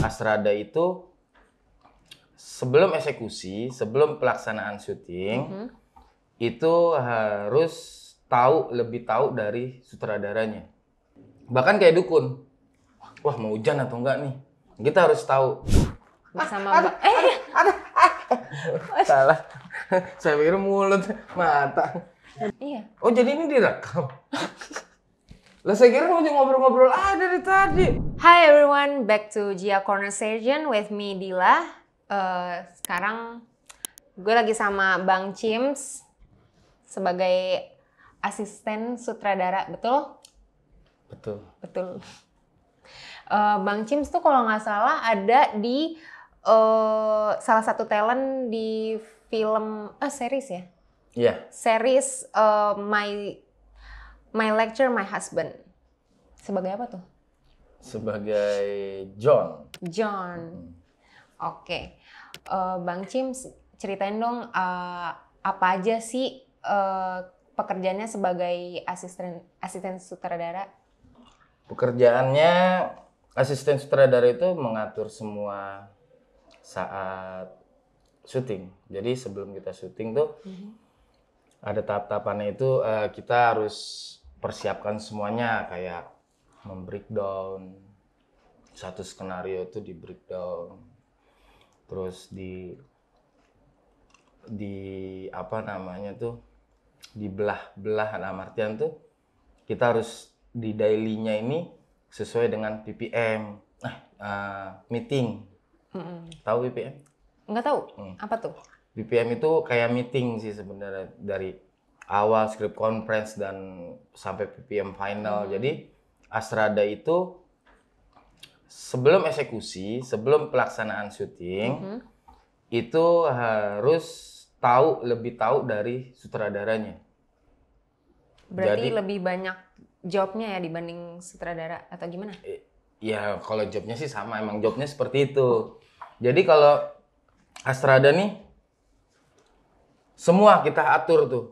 Astrada itu sebelum eksekusi, sebelum pelaksanaan syuting, itu harus lebih tahu dari sutradaranya. Bahkan kayak dukun. Wah, mau hujan atau enggak nih? Kita harus tahu. Bersama Salah. Saya pikir mulut, mata. Iya. Oh, jadi ini direkam. Lah saya kira mau ngobrol-ngobrol dari tadi. Hi everyone, back to Gia Corner Surgeon with me Dila. Sekarang gue lagi sama Bang Cims sebagai asisten sutradara, betul? Betul. Betul. Bang Cims tuh kalau nggak salah ada di salah satu talent di film series ya? Iya. Series My Lecture, My Husband. Sebagai apa tuh? Sebagai John. John. Oke. Bang Cims, ceritain dong apa aja sih pekerjaannya sebagai asisten sutradara? Pekerjaannya asisten sutradara itu mengatur semua saat syuting. Jadi sebelum kita syuting tuh ada tahap-tahapannya itu kita harus persiapkan semuanya, kayak membreakdown satu skenario itu, di breakdown, terus di apa namanya tuh, dibelah-belah. Dalam artian tuh kita harus di daily-nya ini sesuai dengan PPM. Meeting. Tahu PPM? Nggak tahu. Apa tuh? BPM itu kayak meeting sih sebenarnya, dari awal script conference dan sampai PPM final. Jadi Astrada itu sebelum eksekusi, sebelum pelaksanaan syuting, itu harus lebih tahu dari sutradaranya. Berarti lebih banyak jobnya ya dibanding sutradara atau gimana? Ya kalau jobnya sih sama, emang jobnya seperti itu. Jadi kalau Astrada nih, semua kita atur tuh.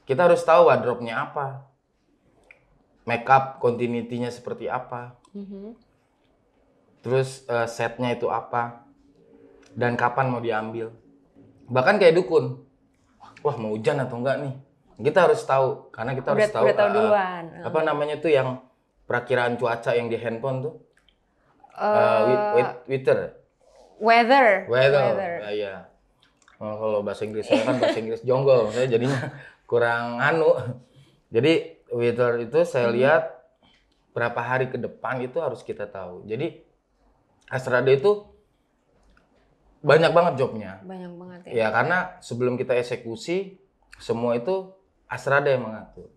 Kita harus tahu wardrobe-nya apa, makeup continuity-nya seperti apa, terus setnya itu apa, dan kapan mau diambil. Bahkan kayak dukun. Wah, mau hujan atau enggak nih? Kita harus tahu, karena kita harus tahu. Udah tahu duluan. Apa namanya tuh yang perakiraan cuaca yang di handphone tuh? Weather. Iya. Kalau bahasa Inggris saya kan bahasa Inggris jonggol, saya jadinya kurang Jadi weather itu saya lihat berapa hari ke depan itu harus kita tahu. Jadi Astrada itu banyak banget jobnya. Banyak banget ya. Ya karena sebelum kita eksekusi semua itu Astrada yang mengatur.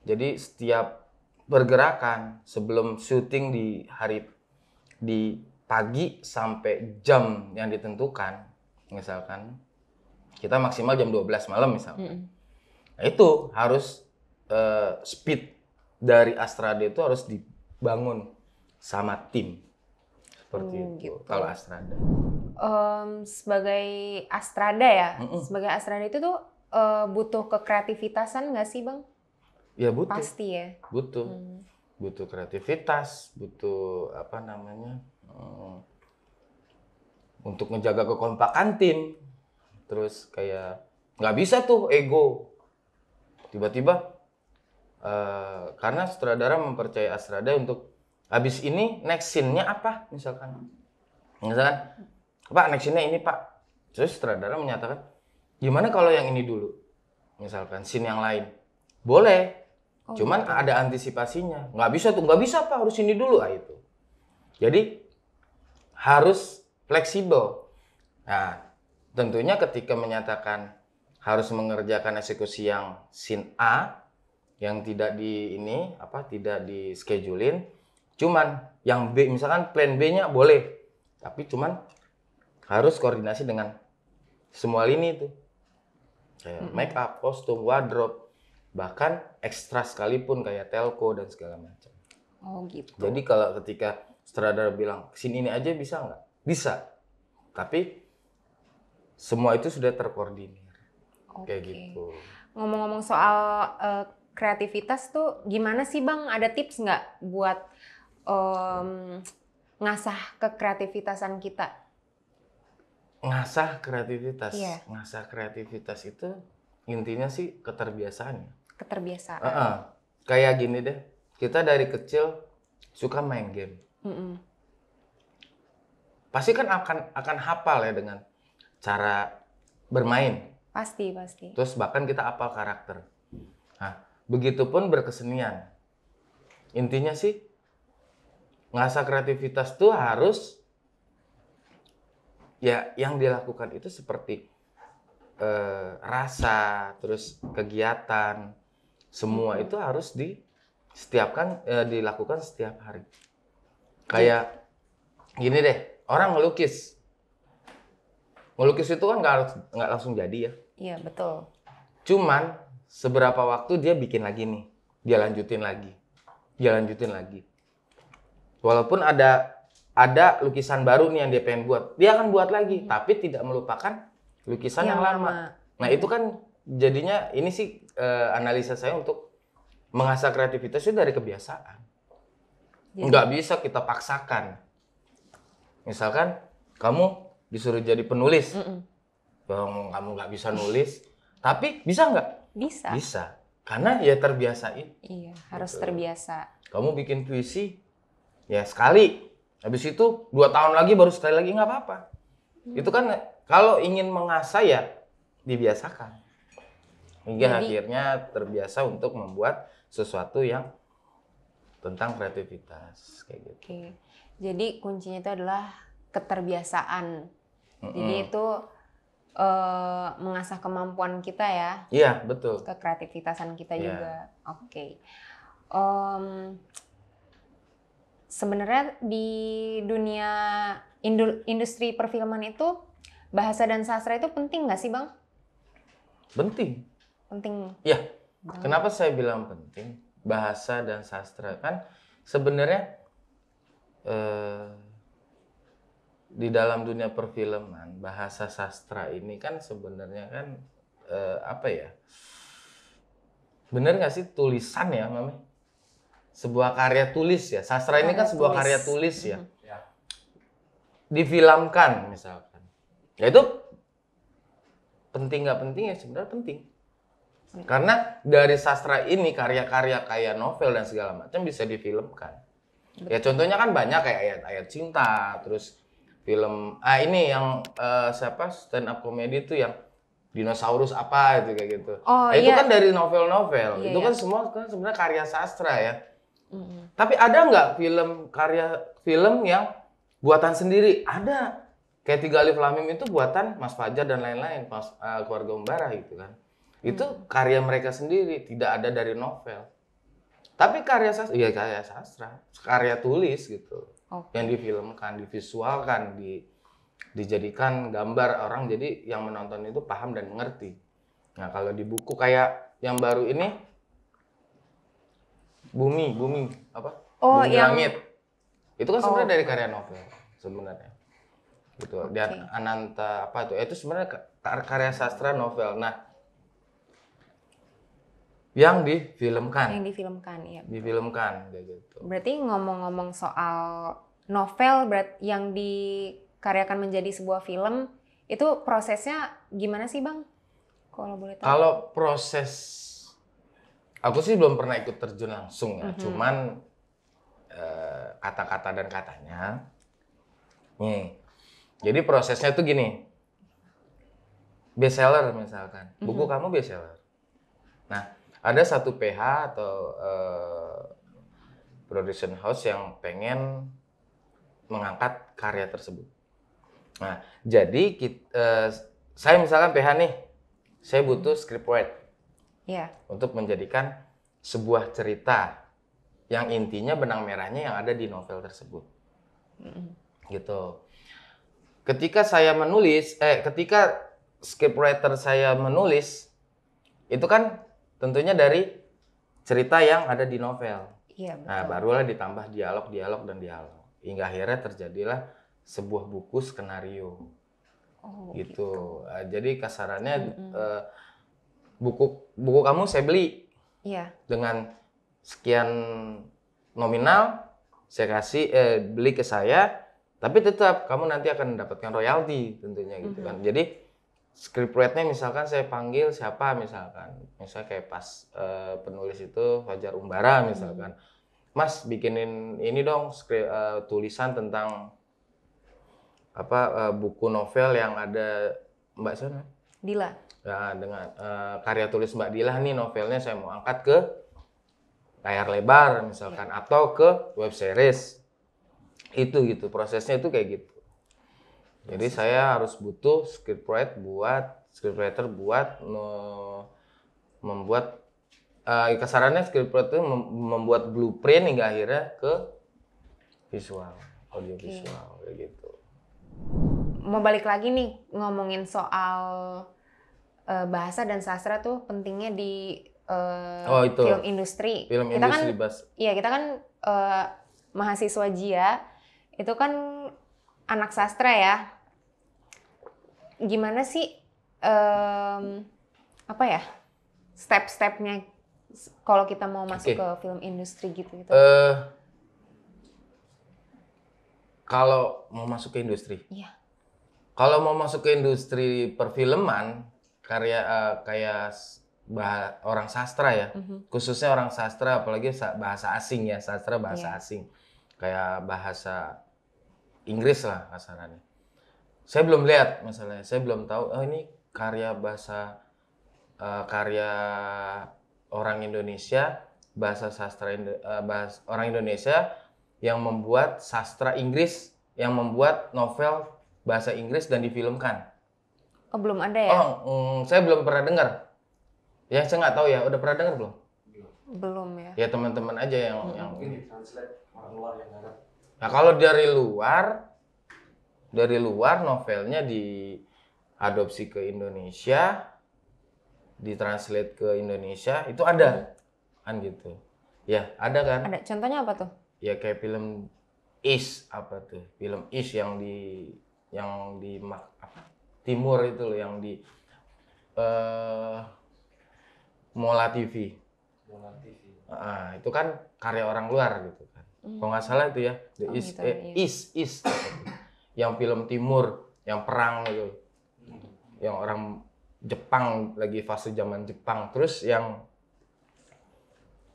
Jadi setiap pergerakan sebelum syuting di pagi sampai jam yang ditentukan, misalkan kita maksimal jam 12 malam misalkan. Nah, itu harus speed dari Astrada itu harus dibangun sama tim. Seperti itu gitu. kalau Astrada. Sebagai Astrada ya, sebagai Astrada itu tuh butuh kekreativitasan nggak sih Bang? Ya butuh. Pasti ya. Butuh. Butuh kreativitas, butuh apa namanya, untuk menjaga kekompakan tim. Terus kayak nggak bisa tuh ego. Tiba-tiba karena sutradara mempercayai Astrada untuk habis ini next scene-nya apa misalkan. Pak, next scene-nya ini Pak. Terus sutradara menyatakan, gimana kalau yang ini dulu? Misalkan scene yang lain. Boleh. Cuman gitu. Ada antisipasinya. Nggak bisa Pak, harus ini dulu. Itu. Jadi harus fleksibel. Nah, tentunya ketika menyatakan harus mengerjakan eksekusi yang scene A yang tidak tidak di schedulein, cuman yang B misalkan plan B-nya boleh, tapi cuman harus koordinasi dengan semua lini itu. Kayak make up, kostum, wardrobe, bahkan ekstra sekalipun kayak telco dan segala macam. Oh gitu. Jadi kalau ketika sutradara bilang scene ini aja bisa nggak? Bisa. Tapi semua itu sudah terkoordinir. Kayak gitu. Ngomong-ngomong soal kreativitas tuh gimana sih Bang? Ada tips nggak buat ngasah kekreativitasan kita? Ngasah kreativitas. Iya. Ngasah kreativitas itu intinya sih keterbiasaan. Keterbiasaan. Kayak gini deh, kita dari kecil suka main game. Pasti kan akan hafal ya dengan cara bermain. Pasti. Terus bahkan kita hafal karakter. Nah, begitupun berkesenian. Intinya sih ngasah kreativitas tuh harus ya yang dilakukan itu seperti rasa, terus kegiatan, semua itu harus dilakukan setiap hari. Kayak gini deh, orang ngelukis itu kan nggak langsung jadi ya. Iya, betul. Cuman seberapa waktu dia bikin lagi nih, dia lanjutin lagi. Walaupun ada lukisan baru nih yang dia pengen buat, dia akan buat lagi, tapi tidak melupakan lukisan yang lama. Nah itu kan jadinya ini sih analisa saya untuk mengasah kreativitas itu dari kebiasaan. Nggak bisa kita paksakan. Misalkan kamu disuruh jadi penulis, kamu nggak bisa nulis, tapi bisa nggak? Bisa, karena ya terbiasain. Iya, harus terbiasa. Kamu bikin puisi, ya sekali, habis itu 2 tahun lagi baru sekali lagi nggak apa-apa. Itu kan kalau ingin mengasah ya dibiasakan, hingga akhirnya terbiasa untuk membuat sesuatu yang tentang kreativitas kayak gitu. Oke. Jadi kuncinya itu adalah keterbiasaan. Jadi itu mengasah kemampuan kita ya. Iya, betul. Kekreativitasan kita juga. Oke. Sebenarnya di dunia industri perfilman itu bahasa dan sastra itu penting nggak sih, Bang? Penting. Penting. Ya. Kenapa saya bilang penting? Bahasa dan sastra kan sebenarnya di dalam dunia perfilman, bahasa sastra ini kan sebenarnya kan apa ya? Bener nggak sih tulisan ya, Mami? Sebuah karya tulis ya. Sastra ini kan sebuah karya tulis ya. Difilmkan misalkan. Ya itu penting nggak penting ya sebenarnya penting. Karena dari sastra ini karya-karya kayak novel dan segala macam bisa difilmkan. Ya contohnya kan banyak kayak ayat-ayat cinta, terus film ini yang siapa stand up comedy itu yang dinosaurus apa itu kayak gitu. Itu kan dari novel-novel. Itu kan semua kan sebenarnya karya sastra ya. Tapi ada nggak film yang buatan sendiri? Ada. Kayak Tiga Alif Lam Mim itu buatan Mas Fajar dan lain-lain, keluarga Umbara gitu kan. Itu karya mereka sendiri, tidak ada dari novel. Tapi karya sastra, karya tulis gitu. Yang difilmkan, divisualkan, dijadikan gambar orang jadi yang menonton itu paham dan mengerti. Nah, kalau di buku kayak yang baru ini Bumi apa? Bumi Langit. Itu kan sebenarnya dari karya novel sebenarnya. Gitu. Dan Ananta apa itu? Itu sebenarnya karya sastra novel. Nah, yang difilmkan. Iya. Difilmkan kayak gitu. Berarti ngomong-ngomong soal novel yang dikaryakan menjadi sebuah film, itu prosesnya gimana sih, Bang? Kalau boleh tahu. Kalau proses aku sih belum pernah ikut terjun langsung ya. Cuman kata-kata dan katanya. Nih. Jadi prosesnya tuh gini. Bestseller misalkan. Buku kamu bestseller. Nah, ada satu PH atau production house yang pengen mengangkat karya tersebut. Nah, jadi saya misalkan PH nih, saya butuh scriptwriter untuk menjadikan sebuah cerita yang intinya benang merahnya yang ada di novel tersebut. Gitu. Ketika saya menulis, ketika scriptwriter saya menulis, itu kan tentunya dari cerita yang ada di novel. Iya, betul. Nah, barulah ditambah dialog. Hingga akhirnya terjadilah sebuah buku skenario. Gitu. Jadi kasarannya buku kamu saya beli. Iya. Dengan sekian nominal, saya kasih beli ke saya, tapi tetap kamu nanti akan mendapatkan royalti tentunya gitu kan. Jadi scriptwriter-nya misalkan saya panggil siapa misalkan, misalnya kayak pas penulis itu Fajar Umbara misalkan, Mas bikinin ini dong tulisan tentang buku novel yang ada Mbak Sana. Dila. Ya, dengan karya tulis Mbak Dilah nih novelnya saya mau angkat ke layar lebar misalkan atau ke web series. Itu gitu, prosesnya itu kayak gitu. Jadi saya harus butuh scriptwriter buat membuat kasarannya scriptwriter itu membuat blueprint hingga akhirnya ke visual, audio visual kayak gitu. Mau balik lagi nih ngomongin soal bahasa dan sastra tuh pentingnya di film industri. Film kita industri kan, iya kita kan mahasiswa JIA itu kan anak sastra ya. Gimana sih step-stepnya kalau kita mau masuk ke film industri gitu? Kalau mau masuk ke industri? Iya. Kalau mau masuk ke industri perfilman, kayak orang sastra ya, khususnya orang sastra, apalagi bahasa asing ya, sastra bahasa asing, kayak bahasa Inggris lah kasarannya. Saya belum lihat masalahnya, saya belum tahu, ini karya orang Indonesia, bahasa sastra orang Indonesia yang membuat sastra Inggris, yang membuat novel bahasa Inggris dan difilmkan. Oh, belum ada ya? Saya belum pernah dengar. Ya, saya nggak tahu ya. Udah pernah dengar belum? Belum ya. Ya, teman-teman aja yang mungkin ditranslate orang luar yang ngarep. Nah, kalau dari luar novelnya diadopsi ke Indonesia, ditranslate ke Indonesia, itu ada. Kan gitu. Ya, ada kan? Ada. Contohnya apa tuh? Ya kayak film Is film Is yang di timur itu loh, yang di Mola TV. Itu kan karya orang luar gitu kan. Kalau nggak salah itu ya, Is yang film timur, yang perang itu, yang orang Jepang lagi fase zaman Jepang. Terus yang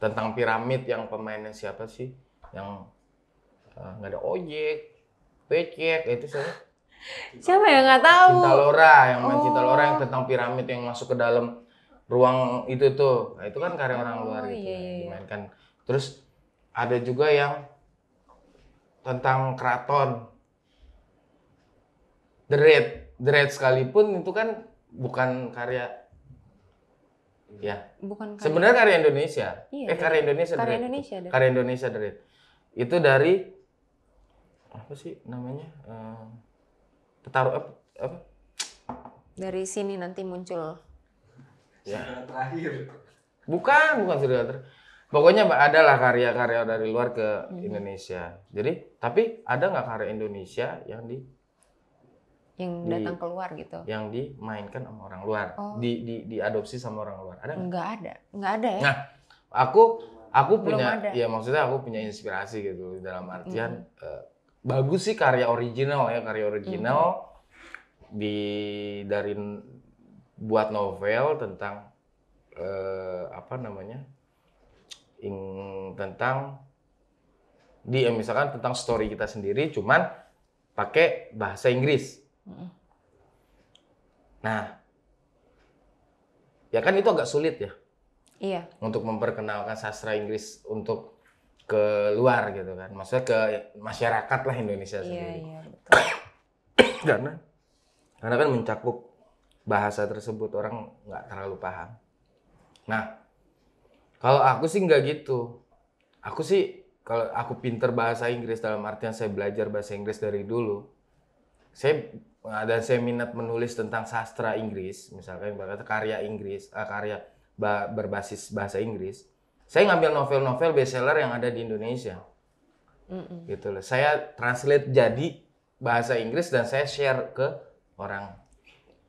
tentang piramid yang pemainnya siapa sih? Yang nggak ada ojek, becek, itu siapa yang nggak tahu? Cinta Laura, yang main Cinta Laura yang tentang piramid yang masuk ke dalam ruang itu tuh. Nah, itu kan karya orang luar gitu dimainkan. Terus ada juga yang tentang keraton. The Raid sekalipun itu kan bukan karya ya. Bukan karya. Sebenarnya karya Indonesia. Karya Indonesia The Raid. Itu dari apa sih namanya? Dari sini nanti muncul. Ya. Terakhir. Bukan serial. Pokoknya adalah karya-karya dari luar ke Indonesia. Jadi, tapi ada nggak karya Indonesia yang datang keluar gitu? Yang dimainkan sama orang luar, diadopsi sama orang luar. Ada nggak? Nggak ada ya. Nah, aku punya, ya maksudnya aku punya inspirasi gitu dalam artian bagus sih karya original dari buat novel tentang tentang misalkan tentang story kita sendiri, cuman pakai bahasa Inggris. Nah, ya kan itu agak sulit ya. Iya. Untuk memperkenalkan sastra Inggris untuk ke luar gitu kan, maksudnya ke masyarakat lah Indonesia sendiri. Iya, betul. karena kan mencakup bahasa tersebut, orang nggak terlalu paham. Nah, kalau aku sih nggak gitu. Kalau aku pinter bahasa Inggris dalam artian saya belajar bahasa Inggris dari dulu, saya minat menulis tentang sastra Inggris, misalkan karya Inggris, karya berbasis bahasa Inggris. Saya ngambil novel-novel bestseller yang ada di Indonesia, gitu loh. Saya translate jadi bahasa Inggris dan saya share ke orang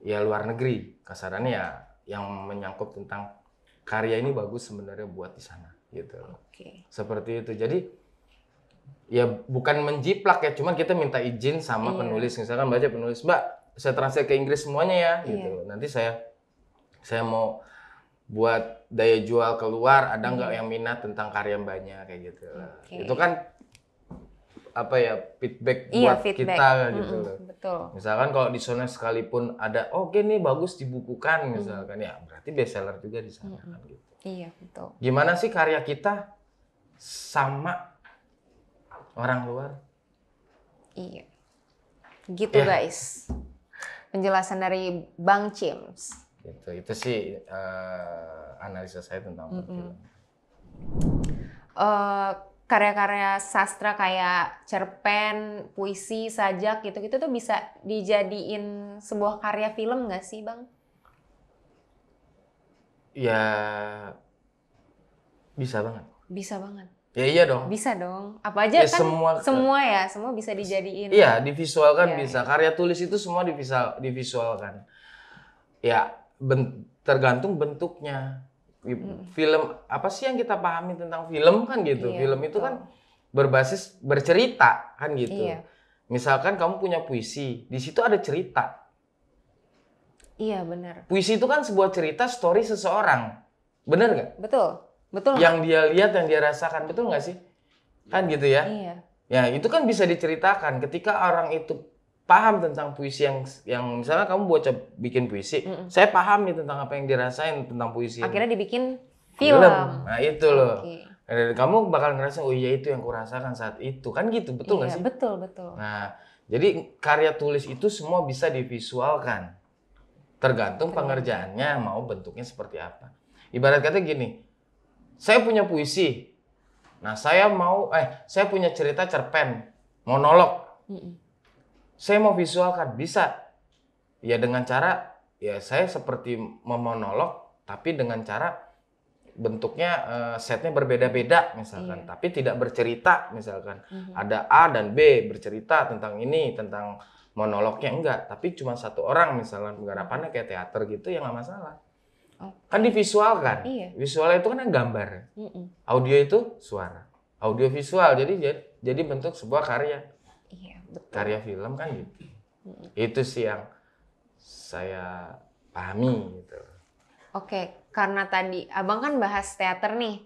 ya luar negeri, kasarannya ya yang menyangkut tentang karya ini bagus sebenarnya buat di sana, gitu loh. Seperti itu. Jadi ya bukan menjiplak ya, cuman kita minta izin sama Iya. penulis, misalkan baca penulis, Mbak, saya translate ke Inggris semuanya ya, Iya. gitu. Nanti saya mau buat daya jual keluar, ada nggak yang minat tentang karya Mbaknya kayak gitu. Oke. Itu kan apa ya, feedback Iya, buat feedback. kita gitu loh. Betul. Misalkan kalau di sana sekalipun ada, oke nih bagus dibukukan misalkan, ya berarti bestseller juga di sana kan gitu. Iya, betul. Gimana sih karya kita sama orang luar? Iya. Gitu guys. Penjelasan dari Bang Cims. Gitu. Itu sih analisa saya tentang film. Karya-karya sastra kayak cerpen, puisi, sajak gitu-gitu tuh bisa dijadiin sebuah karya film nggak sih, Bang? Ya bisa banget. Bisa banget. Ya iya dong. Bisa dong. Apa aja Ya, kan semua- semua bisa dijadiin. Iya, divisualkan Iya, bisa. Karya tulis itu semua divisualkan. Ya, tergantung bentuknya. Film apa sih yang kita pahami tentang film kan gitu. Iya, Film itu betul. kan berbasis bercerita kan gitu. Iya. Misalkan kamu punya puisi, di situ ada cerita. Iya, benar. Puisi itu kan sebuah cerita story seseorang. Bener nggak? Betul. Betul. Yang dia lihat, yang dia rasakan, betul nggak sih? Kan gitu ya? Iya. Ya, itu kan bisa diceritakan ketika orang itu paham tentang puisi yang misalnya kamu bikin puisi, saya paham nih tentang apa yang dirasain tentang puisi. Akhirnya dibikin film. Nah, itu loh. Oke. Dan kamu bakal ngerasa, oh iya itu yang kurasakan saat itu. Kan gitu, betul nggak Iya, sih? betul, betul. Nah, jadi karya tulis itu semua bisa divisualkan. Tergantung pengerjaannya, mau bentuknya seperti apa. Ibarat kata gini, saya punya puisi. Nah, saya punya cerita cerpen, monolog. Saya mau visualkan, bisa. Ya dengan cara, ya saya seperti memonolog, tapi dengan cara bentuknya setnya berbeda-beda misalkan. Iya. Tapi tidak bercerita misalkan. Ada A dan B bercerita tentang ini, tentang monolognya enggak. Tapi cuma satu orang misalnya, penggarapannya kayak teater gitu, ya nggak masalah. Kan divisualkan. Iya. Visual itu kan gambar. Audio itu suara. Audio visual, jadi bentuk sebuah karya. Iya, betul. Karya film kan gitu. Itu sih yang saya pahami gitu. Oke, karena tadi Abang kan bahas teater nih.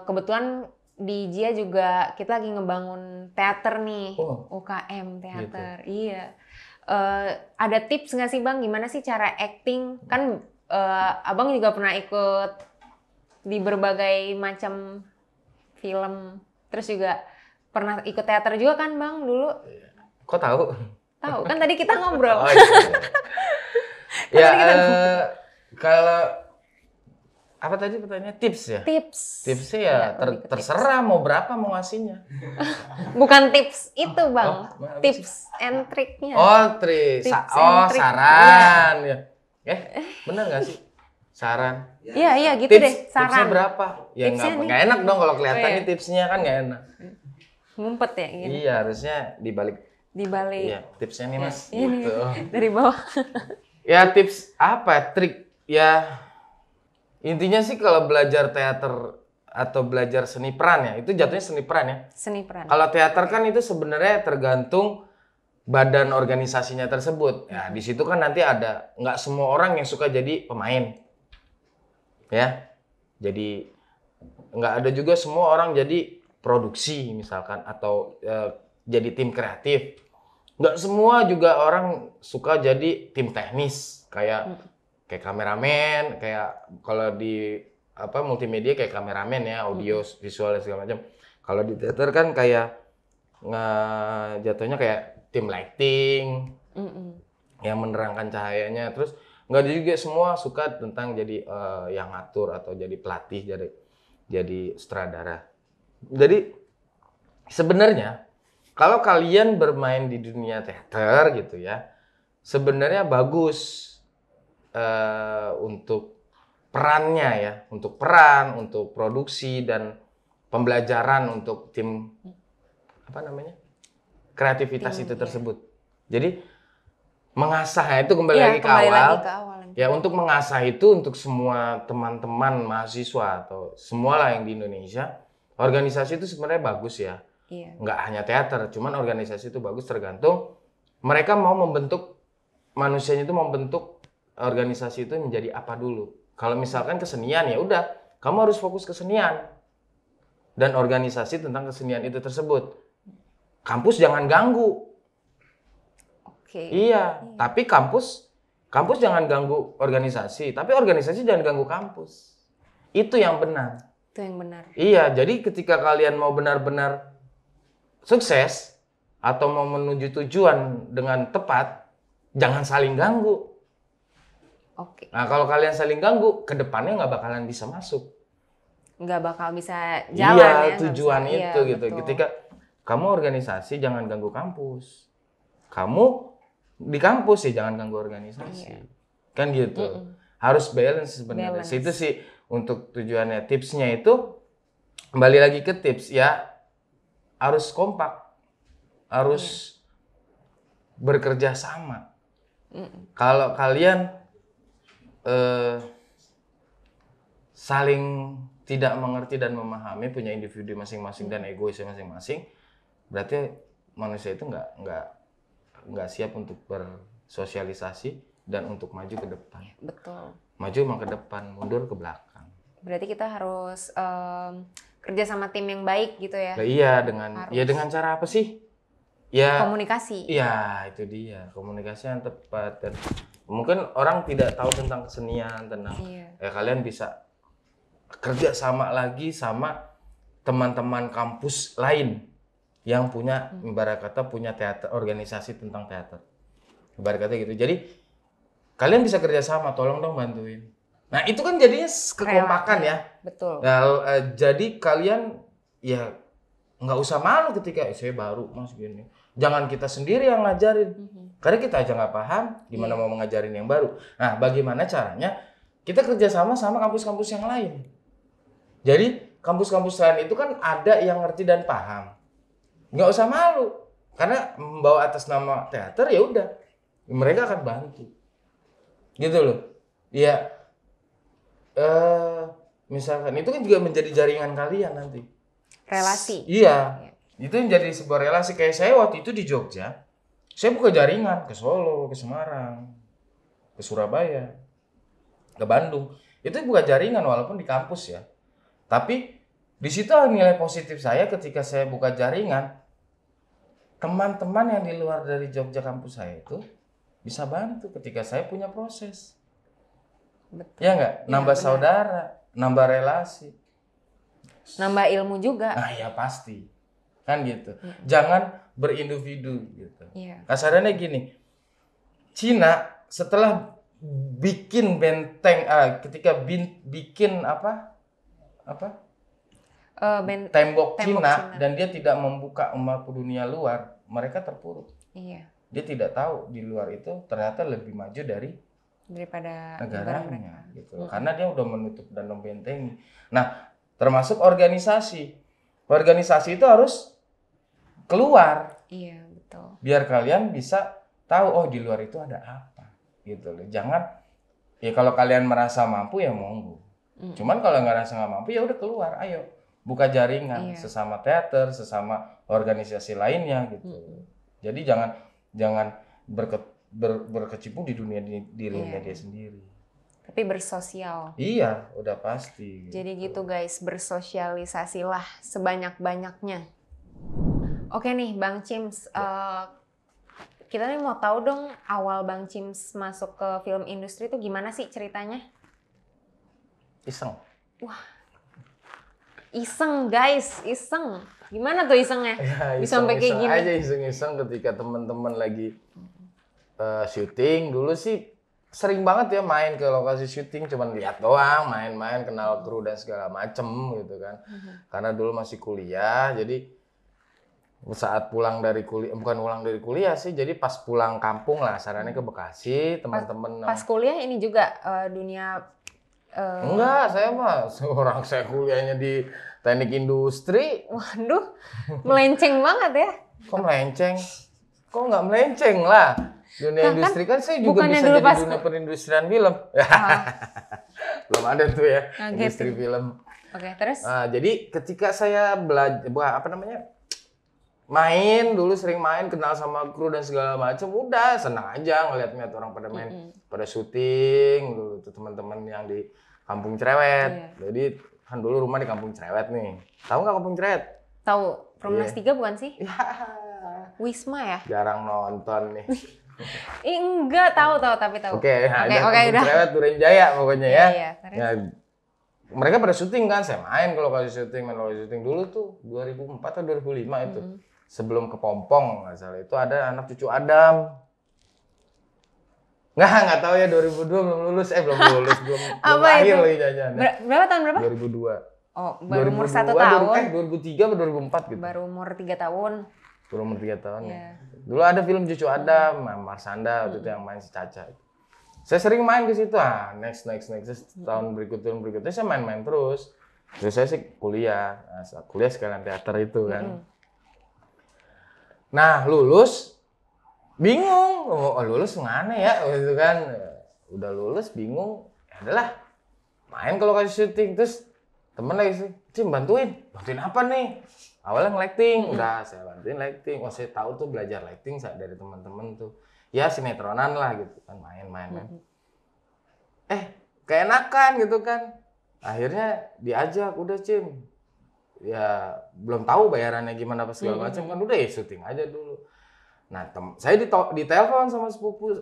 Kebetulan di JIA juga kita lagi ngebangun teater nih. Oh, UKM teater. Iya. Ada tips nggak sih Bang, gimana sih cara acting? Kan Abang juga pernah ikut di berbagai macam film. Terus juga pernah ikut teater juga kan Bang dulu? Kok tahu? Tahu, kan tadi kita ngobrol. Oh, iya. Ya, kalau apa tadi pertanyaannya, tips ya? Tips. Tipsnya ya lebih ke tips. terserah mau berapa mau ngasihnya. Bukan tips itu Bang. Oh, apa Tips and triknya. Oh, Tips and trick. saran ya. Bener nggak sih? Saran. Iya gitu Tips, deh, tipsnya saran. berapa? Ya Tipsnya nih. nggak enak dong kalau kelihatan Oh, iya. nih tipsnya kan nggak enak. Ngumpet ya gini. Iya, harusnya dibalik. Di balik Iya, tipsnya nih Mas. ini Gitu. dari bawah. Ya tips apa? Trik ya intinya sih kalau belajar teater atau belajar seni peran ya, itu jatuhnya seni peran ya. Seni peran. Kalau teater kan itu sebenarnya tergantung badan organisasinya tersebut. Ya, di situ kan nanti ada, nggak semua orang yang suka jadi pemain. Ya. Jadi nggak ada juga semua orang jadi produksi misalkan atau jadi tim kreatif. Nggak semua juga orang suka jadi tim teknis kayak kameramen, kayak kalau di multimedia kayak kameramen ya, audio, visual dan segala macam. Kalau di teater kan kayak jatuhnya kayak tim lighting yang menerangkan cahayanya. Terus nggak juga semua suka tentang jadi yang ngatur atau jadi pelatih, jadi sutradara. Jadi sebenarnya kalau kalian bermain di dunia teater gitu ya, sebenarnya bagus untuk perannya ya, untuk peran, untuk produksi dan pembelajaran untuk tim kreativitas Tim, itu iya. tersebut. Jadi mengasah itu kembali Iya, lagi ke kembali awal. lagi ke awal. Ya untuk mengasah itu untuk semua teman-teman mahasiswa atau semualah yang di Indonesia, organisasi itu sebenarnya bagus ya. Iya. Nggak hanya teater, cuman organisasi itu bagus tergantung mereka mau membentuk manusianya itu membentuk organisasi itu menjadi apa dulu. Kalau misalkan kesenian ya udah, kamu harus fokus kesenian dan organisasi tentang kesenian itu tersebut. Kampus jangan ganggu. Oke. Iya, tapi kampus jangan ganggu organisasi, tapi organisasi jangan ganggu kampus. Itu yang benar. Itu yang benar. Iya, jadi ketika kalian mau benar-benar sukses atau mau menuju tujuan dengan tepat, jangan saling ganggu. Oke. Nah, kalau kalian saling ganggu, ke depannya nggak bakalan bisa masuk. Nggak bakal bisa jalan Iya, ya. nggak tujuan bisa. itu Iya, gitu. betul. Ketika kamu organisasi, jangan ganggu kampus. Kamu di kampus ya jangan ganggu organisasi. Iya. Kan gitu. Harus balance sebenarnya. Balance. Itu sih untuk tujuannya. Tipsnya itu kembali lagi ke tips ya, harus kompak. Harus bekerja sama. Kalau kalian saling tidak mengerti dan memahami, punya individu masing-masing dan egoisnya masing-masing, berarti manusia itu nggak siap untuk bersosialisasi dan untuk maju ke depan. Betul. Maju emang ke depan, mundur ke belakang. Berarti kita harus kerja sama tim yang baik gitu ya. Nah, iya dengan cara apa sih? Ya Komunikasi. iya, itu dia. Komunikasi yang tepat. Dan mungkin orang tidak tahu tentang kesenian, tentang Iya. ya kalian bisa kerja sama lagi sama teman-teman kampus lain yang punya ibarat kata punya teater, organisasi tentang teater. Ibarat kata gitu. Jadi kalian bisa kerja sama, tolong dong bantuin. Nah, itu kan jadinya kekompakan ya. Betul. Nah, jadi kalian ya nggak usah malu ketika saya baru mas gini. Jangan kita sendiri yang ngajarin. Karena kita aja nggak paham gimana mau mengajarin yang baru. Nah, bagaimana caranya kita kerjasama sama kampus-kampus yang lain. Jadi kampus-kampus lain itu kan ada yang ngerti dan paham. Nggak usah malu. Karena membawa atas nama teater ya udah. Mereka akan bantu. Gitu loh. Ya misalkan itu kan juga menjadi jaringan kalian nanti. Relasi. Iya. Itu yang jadi sebuah relasi. Kayak saya waktu itu di Jogja, saya buka jaringan ke Solo, ke Semarang, ke Surabaya, ke Bandung. Itu buka jaringan walaupun di kampus ya. Tapi di situ nilai positif saya ketika saya buka jaringan, teman-teman yang di luar dari Jogja kampus saya itu bisa bantu ketika saya punya proses. Betul. Ya nggak? Nambah benar. saudara, nambah relasi. Nambah ilmu juga. Nah ya pasti. Kan gitu. Jangan berindividu gitu. Iya. Kasarannya gini. Cina setelah bikin benteng ketika bikin tembok Cina dan dia tidak membuka umat dunia luar, mereka terpuruk. Iya. Dia tidak tahu di luar itu ternyata lebih maju Daripada negaranya gitu. Karena dia udah menutup dan membentengi. Nah, termasuk organisasi. Organisasi itu harus keluar. Iya, betul. Biar kalian bisa tahu oh di luar itu ada apa gitu loh. Jangan ya kalau kalian merasa mampu ya monggo. Cuman kalau nggak mampu ya udah keluar, ayo buka jaringan sesama teater, sesama organisasi lainnya gitu. Jadi jangan berkecimpung di dunia dirinya dia sendiri. Tapi bersosial. Iya, udah pasti. Jadi gitu guys, bersosialisasilah sebanyak-banyaknya. Oke nih Bang Cims, kita nih mau tahu dong awal Bang Cims masuk ke film industri itu gimana sih ceritanya? Iseng. Wah, iseng guys, iseng. Gimana tuh isengnya? Ya, Bisa sampai kayak gini? aja iseng-iseng ketika teman-teman lagi syuting. Dulu sih sering banget ya main ke lokasi syuting, cuman lihat doang, main-main, kenal kru dan segala macem gitu kan. Karena dulu masih kuliah, jadi saat pulang dari kuliah, bukan pulang dari kuliah sih, jadi pas pulang kampung lah, sarannya ke Bekasi, teman-teman. Pas kuliah ini juga dunia enggak, saya mah seorang saya kuliahnya di teknik industri. Waduh, melenceng banget ya. Kok melenceng? Kok nggak melenceng lah? Dunia industri kan saya juga bukannya bisa dulu jadi pas dunia perindustrian film. Belum ada tuh ya, industri film. Oke, terus? Jadi ketika saya belajar main dulu, sering main, kenal sama kru dan segala macam, udah senang aja ngeliat orang pada main, pada syuting dulu tuh teman-teman yang di Kampung Cerewet. Jadi kan dulu rumah di Kampung Cerewet nih. Tahu nggak Kampung Cerewet? Tahu. Perumnas 3 bukan sih? Ya, Wisma ya? jarang nonton nih. Enggak, tahu tapi tahu. Oke, Oke, Kampung udah. Cerewet Duren Jaya pokoknya ya. Iya, terus? Ya, mereka pada syuting kan, saya main kalau syuting dulu tuh 2004 atau 2005 itu. Sebelum ke Pompong nggak salah, itu ada anak cucu Adam. Nggak tahu ya, 2002 belum lulus, belum lahir lagi jajan. Berapa tahun berapa? 2002. Oh, baru umur 1 2002, tahun. 2003 atau 2004 gitu. Baru umur 3 tahun. Baru umur 3 tahun ya. Iya. Dulu ada film Cucu Adam, Marsanda waktu itu yang main si Caca. Saya sering main ke situ, next. Terus tahun berikutnya saya main terus. Terus saya sih kuliah, kuliah sekalian teater itu kan. Nah, lulus bingung, lulus mana ya gitu kan. Udah lulus bingung, ya adalah main kalau kasih syuting. Terus temen lagi sih, Cim bantuin apa nih? Awalnya nge-lighting, udah saya bantuin lighting. Saya tahu tuh belajar lighting dari teman-teman tuh. Ya sinetronan lah gitu kan, main. Keenakan gitu kan. Akhirnya diajak, udah Cim. Ya belum tahu bayarannya gimana apa segala macam kan, udah ya syuting aja dulu. Nah, saya ditelepon sama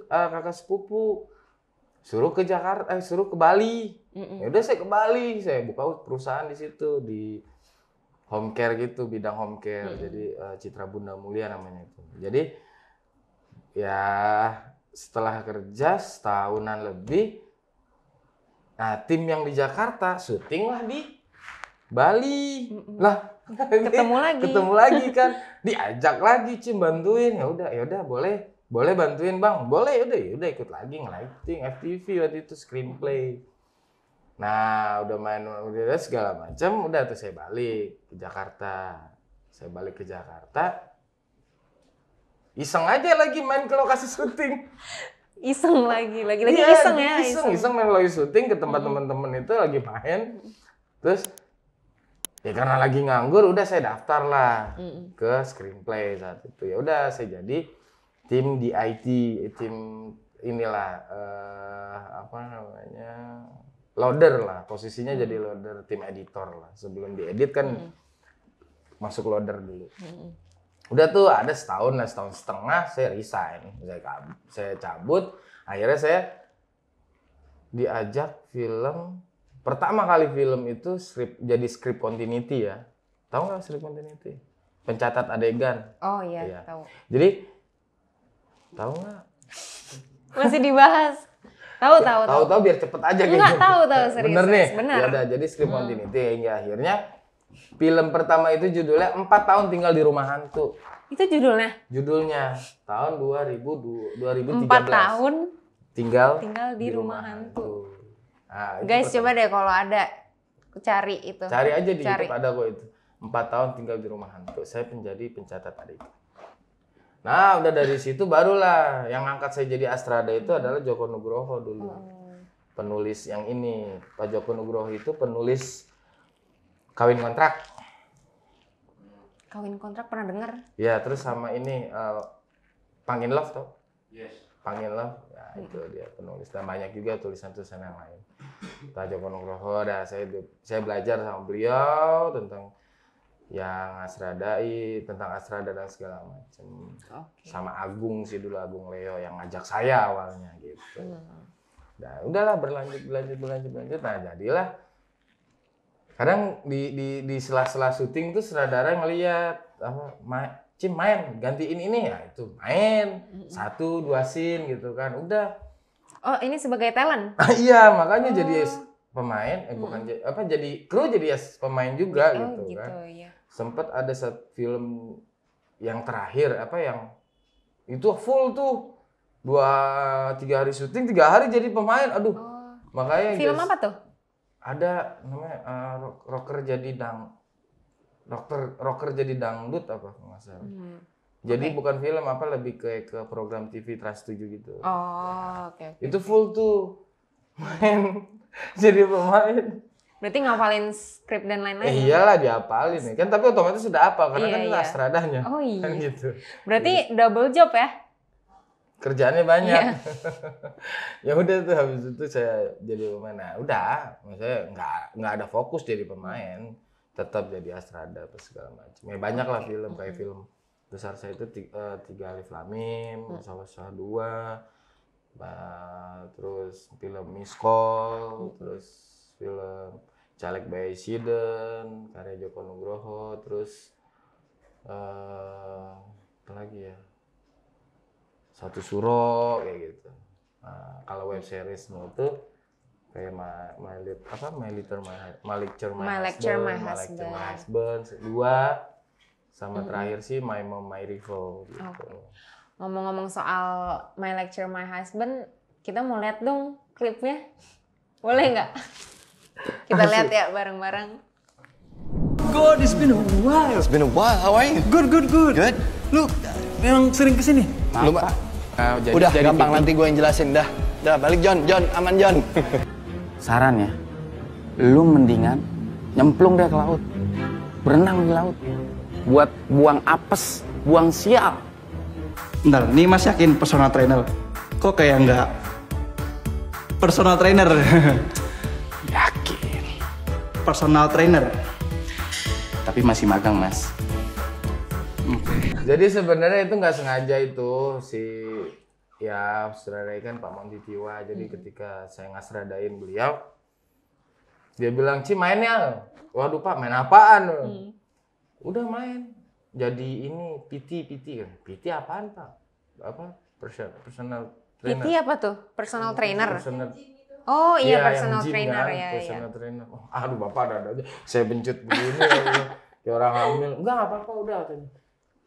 kakak sepupu, suruh ke Jakarta, suruh ke Bali. Ya udah saya ke Bali, saya buka perusahaan di situ di home care gitu, bidang home care. Jadi Citra Bunda Mulia namanya itu. Jadi ya setelah kerja setahunan lebih, nah tim yang di Jakarta syuting lah di Bali. Lah ketemu lagi kan, diajak lagi Cim bantuin. Ya udah boleh bantuin Bang, boleh. Ya udah ikut lagi nge-lighting FTV waktu itu, screenplay. Nah udah main udah segala macam, udah tuh saya balik ke Jakarta. Iseng aja lagi main ke lokasi syuting. Iseng lagi Iya, iseng ya. Iseng main lagi syuting ke tempat teman-teman itu lagi main. Terus ya karena lagi nganggur, udah saya daftar lah ke screenplay saat itu. Ya udah saya jadi tim di IT, tim inilah loader lah, posisinya jadi loader, tim editor lah. Sebelum diedit kan masuk loader dulu. Udah tuh ada setahun setengah saya resign, saya cabut. Akhirnya saya diajak film. Pertama kali film itu jadi script continuity ya. Tahu nggak script continuity? Pencatat adegan. Oh iya. Tahu. Jadi tahu nggak? Masih dibahas. Tahu biar cepet aja gitu. Enggak tahu serius. Bener nih. Bener. Ya udah, jadi script continuity hingga akhirnya film pertama itu judulnya 4 tahun tinggal di rumah hantu. Itu judulnya? Judulnya tahun 2013. 4 tahun tinggal di rumah hantu. Nah, guys, coba deh kalau ada cari itu. Cari aja di YouTube ada kok itu. 4 tahun tinggal di rumah hantu. Saya menjadi pencatat adegan. Nah, udah dari situ barulah yang angkat saya jadi Astrada itu adalah Joko Nugroho dulu. Penulis yang ini. Pak Joko Nugroho itu penulis Kawin Kontrak. Kawin Kontrak pernah dengar? Ya, terus sama ini Pangin Love tuh. Yes. Pangin Love. Ya, itu dia penulis. Dan banyak juga tulisan-tulisan yang lain. Pak Joko Nugroho, saya belajar sama beliau tentang yang Asradai, tentang Asrada dan segala macam. Sama Agung sih dulu, Agung Leo yang ngajak saya awalnya gitu. Nah, udahlah berlanjut. Nah, jadilah kadang di sela-sela syuting tuh sutradara ngelihat Cim main gantiin ini ya, itu main 1-2 scene gitu kan, udah. Oh, ini sebagai talent? Iya, makanya jadi pemain, jadi kru, jadi pemain juga gitu kan. Iya. Sempet ada satu film yang terakhir yang itu full tuh 2-3 hari syuting, 3 hari jadi pemain. Aduh. Makanya film apa tuh? Ada namanya rocker jadi dangdut apa nggak salah. Jadi bukan film lebih ke program TV Trans 7 gitu. Oh, oke. Itu full tuh main jadi pemain. Berarti ngapalin skrip dan lain-lain. Iyalah dihafalin nih. Kan tapi otomatis sudah hafal karena Iya, kan itu iya. astradanya. Oh iya. Kan gitu. Berarti double job ya? Kerjaannya banyak. Iya. Ya udah tuh habis itu saya jadi pemain. Nah, udah, maksudnya nggak ada fokus jadi pemain, tetap jadi Astrada apa segala macam. Ya banyak lah film kayak film besar saya itu Tiga Alif Lamim, Sawah 2, terus film Miskol, terus film Caleg Bayi Siden, karya Joko Nugroho, terus apa lagi ya? Satu Suro kayak gitu. Nah, kalau web series itu kayak My Lecture My Husband 2 sama terakhir sih My Mom My Rival gitu. Oke. Ngomong-ngomong soal My Lecture My Husband, kita mau lihat dong klipnya. Boleh nggak? Kita lihat ya bareng-bareng. God, it's been a while. It's been a while. How are you? Good. Good. Lu memang sering kesini? Lu, Pak. Udah, gampang nanti gue yang jelasin. Dah balik John, aman John. Saran ya, lu mendingan nyemplung deh ke laut, berenang di laut, buat buang apes, buang sial. Bentar, nih Mas yakin personal trainer? Kok kayak nggak personal trainer? Yakin. Personal trainer. Tapi masih magang, Mas. Jadi sebenarnya itu nggak sengaja itu ya sutradara Pak Monty Tiwa. Jadi ketika saya ngasradain beliau, dia bilang, "Ci mainnya." Waduh Pak, main apaan? Udah main. Jadi ini PT kan. PT apaan Pak? Apa? Personal trainer. PT apa tuh? Personal trainer. Personal. Oh iya, Yang personal gym trainer kan, ya. personal trainer. Oh, aduh Bapak ada aja. Saya bencut begini kayak orang hamil. Enggak apa-apa udah katanya.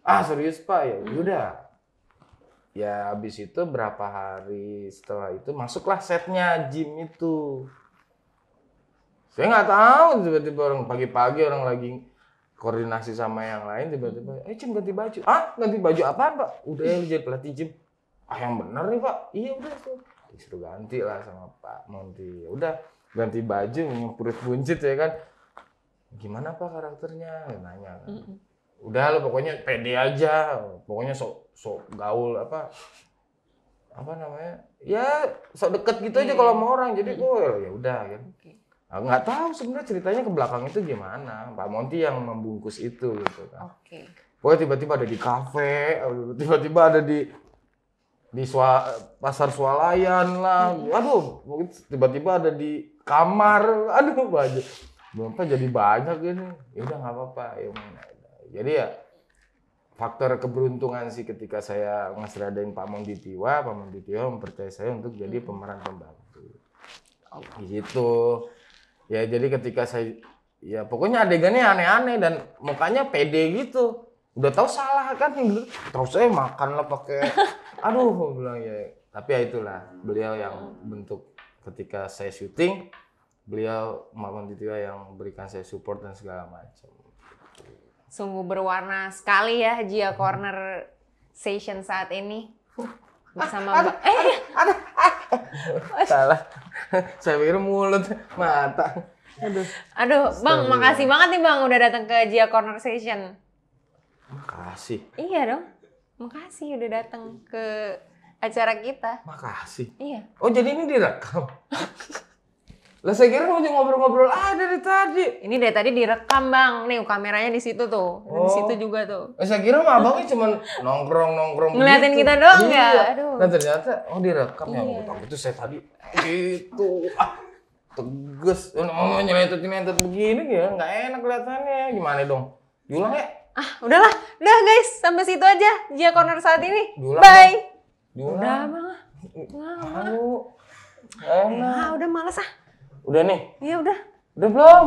Ah serius Pak ya udah. Ya habis itu berapa hari setelah itu masuklah setnya gym itu. Saya nggak tahu tiba-tiba orang pagi-pagi orang lagi koordinasi sama yang lain tiba-tiba, Cim ganti baju. Ah ganti baju apaan Pak? Udah ya lu jadi pelatih gym. Ah yang bener nih Pak. Iya udah tuh. Disuruh ganti lah sama Pak Monty. Udah ganti baju nyempurut buncit ya kan. Gimana Pak karakternya? Nanya kan. Udah lo pokoknya pede aja. Pokoknya sok gaul apa namanya? Ya sok deket gitu aja kalau sama orang. Jadi ya udah kan. Nah, nggak tahu sebenarnya ceritanya ke belakang itu gimana. Pak Monty yang membungkus itu gitu kan. Oke. Pokoknya tiba-tiba ada di kafe, tiba-tiba ada di pasar swalayan lah, aduh, mungkin tiba-tiba ada di kamar, aduh banyak, berapa jadi banyak ini, ya udah nggak apa-apa, ya jadi ya faktor keberuntungan sih ketika saya ngasradain Pak Monty Tiwa mempercayai saya untuk jadi pemeran pembantu, gitu, ya jadi ketika saya, ya pokoknya adegannya aneh-aneh dan mukanya pede gitu. Udah tahu salah kan gitu. Tahu saya makan lah pakai aduh bilang ya. Tapi ya itulah beliau yang bentuk ketika saya syuting, beliau Monty Tiwa yang berikan saya support dan segala macam. Sungguh berwarna sekali ya Gia Corner Session saat ini. Bersama Mbak. Salah. Saya pikir mulut, mata. Aduh, Bang, makasih banget nih Bang udah datang ke Gia Corner Session. Makasih. Iya dong. Makasih udah datang ke acara kita. Makasih. Iya. Oh jadi ini direkam? Lah saya kira mau ngobrol-ngobrol dari tadi. Ini dari tadi direkam Bang. Nih kameranya di situ tuh. Di situ juga tuh. Saya kira mah abangnya cuma nongkrong Ngeliatin gitu. kita doang Iya. ya? Aduh. Nah ternyata direkam ya. Iya. Takut itu saya tadi gitu. Tegas. Mau nyelentet begini ya nggak enak kelihatannya. Gimana dong? Diulang ya? Udahlah. Udah guys, sampai situ aja Gia Corner saat ini. Diulang, Bye. Diulang. Udah Bang. Enak. Udah males ah. Udah nih? Iya udah. Udah belum?